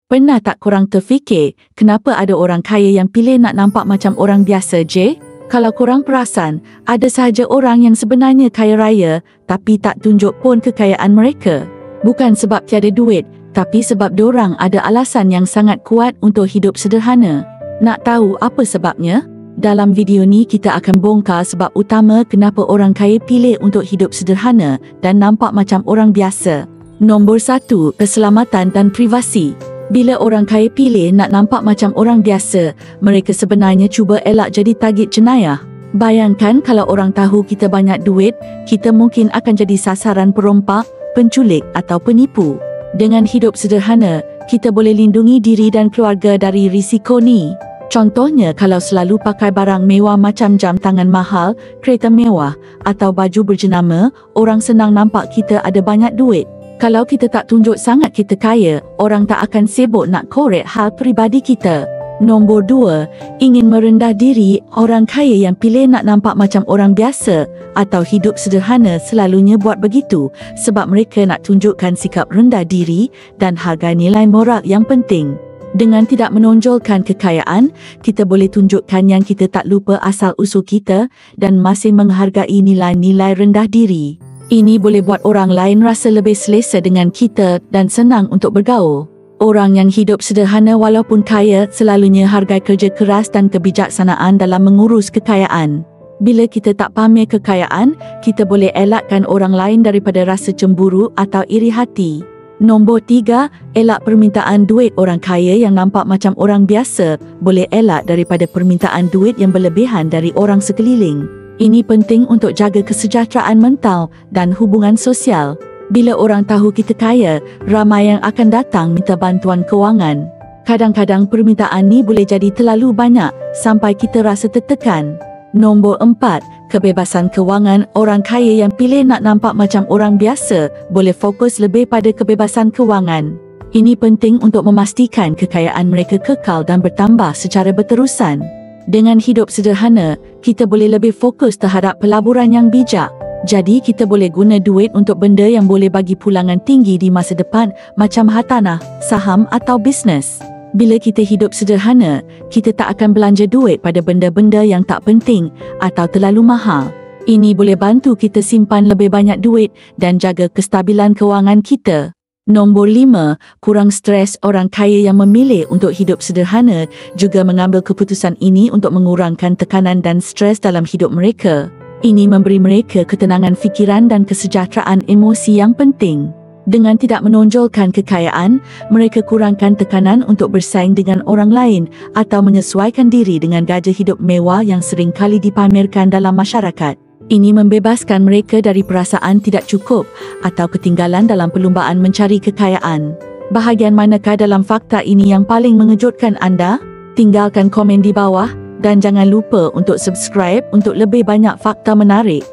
Pernah tak korang terfikir kenapa ada orang kaya yang pilih nak nampak macam orang biasa je? Kalau korang perasan, ada sahaja orang yang sebenarnya kaya raya tapi tak tunjuk pun kekayaan mereka. Bukan sebab tiada duit, tapi sebab dorang ada alasan yang sangat kuat untuk hidup sederhana. Nak tahu apa sebabnya? Dalam video ni kita akan bongkar sebab utama kenapa orang kaya pilih untuk hidup sederhana dan nampak macam orang biasa. Nombor 1, keselamatan dan privasi. Bila orang kaya pilih nak nampak macam orang biasa, mereka sebenarnya cuba elak jadi target jenayah. Bayangkan kalau orang tahu kita banyak duit, kita mungkin akan jadi sasaran perompak, penculik atau penipu. Dengan hidup sederhana, kita boleh lindungi diri dan keluarga dari risiko ni. Contohnya kalau selalu pakai barang mewah macam jam tangan mahal, kereta mewah atau baju berjenama, orang senang nampak kita ada banyak duit. Kalau kita tak tunjuk sangat kita kaya, orang tak akan sibuk nak korek hal peribadi kita. Nombor 2, ingin merendah diri. Orang kaya yang pilih nak nampak macam orang biasa atau hidup sederhana selalunya buat begitu sebab mereka nak tunjukkan sikap rendah diri dan harga nilai moral yang penting. Dengan tidak menonjolkan kekayaan, kita boleh tunjukkan yang kita tak lupa asal-usul kita dan masih menghargai nilai-nilai rendah diri. Ini boleh buat orang lain rasa lebih selesa dengan kita dan senang untuk bergaul. Orang yang hidup sederhana walaupun kaya selalunya hargai kerja keras dan kebijaksanaan dalam mengurus kekayaan. Bila kita tak pamer kekayaan, kita boleh elakkan orang lain daripada rasa cemburu atau iri hati. Nombor 3, elak permintaan duit. Orang kaya yang nampak macam orang biasa boleh elak daripada permintaan duit yang berlebihan dari orang sekeliling. Ini penting untuk jaga kesejahteraan mental dan hubungan sosial. Bila orang tahu kita kaya, ramai yang akan datang minta bantuan kewangan. Kadang-kadang permintaan ni boleh jadi terlalu banyak sampai kita rasa tertekan. Nombor 4, kebebasan kewangan. Orang kaya yang pilih nak nampak macam orang biasa boleh fokus lebih pada kebebasan kewangan. Ini penting untuk memastikan kekayaan mereka kekal dan bertambah secara berterusan. Dengan hidup sederhana, kita boleh lebih fokus terhadap pelaburan yang bijak. Jadi kita boleh guna duit untuk benda yang boleh bagi pulangan tinggi di masa depan macam hartanah, saham atau bisnes. Bila kita hidup sederhana, kita tak akan belanja duit pada benda-benda yang tak penting atau terlalu mahal. Ini boleh bantu kita simpan lebih banyak duit dan jaga kestabilan kewangan kita. Nombor 5, kurang stres. Orang kaya yang memilih untuk hidup sederhana juga mengambil keputusan ini untuk mengurangkan tekanan dan stres dalam hidup mereka. Ini memberi mereka ketenangan fikiran dan kesejahteraan emosi yang penting. Dengan tidak menonjolkan kekayaan, mereka kurangkan tekanan untuk bersaing dengan orang lain atau menyesuaikan diri dengan gaya hidup mewah yang sering kali dipamerkan dalam masyarakat. Ini membebaskan mereka dari perasaan tidak cukup atau ketinggalan dalam perlumbaan mencari kekayaan. Bahagian manakah dalam fakta ini yang paling mengejutkan anda? Tinggalkan komen di bawah dan jangan lupa untuk subscribe untuk lebih banyak fakta menarik.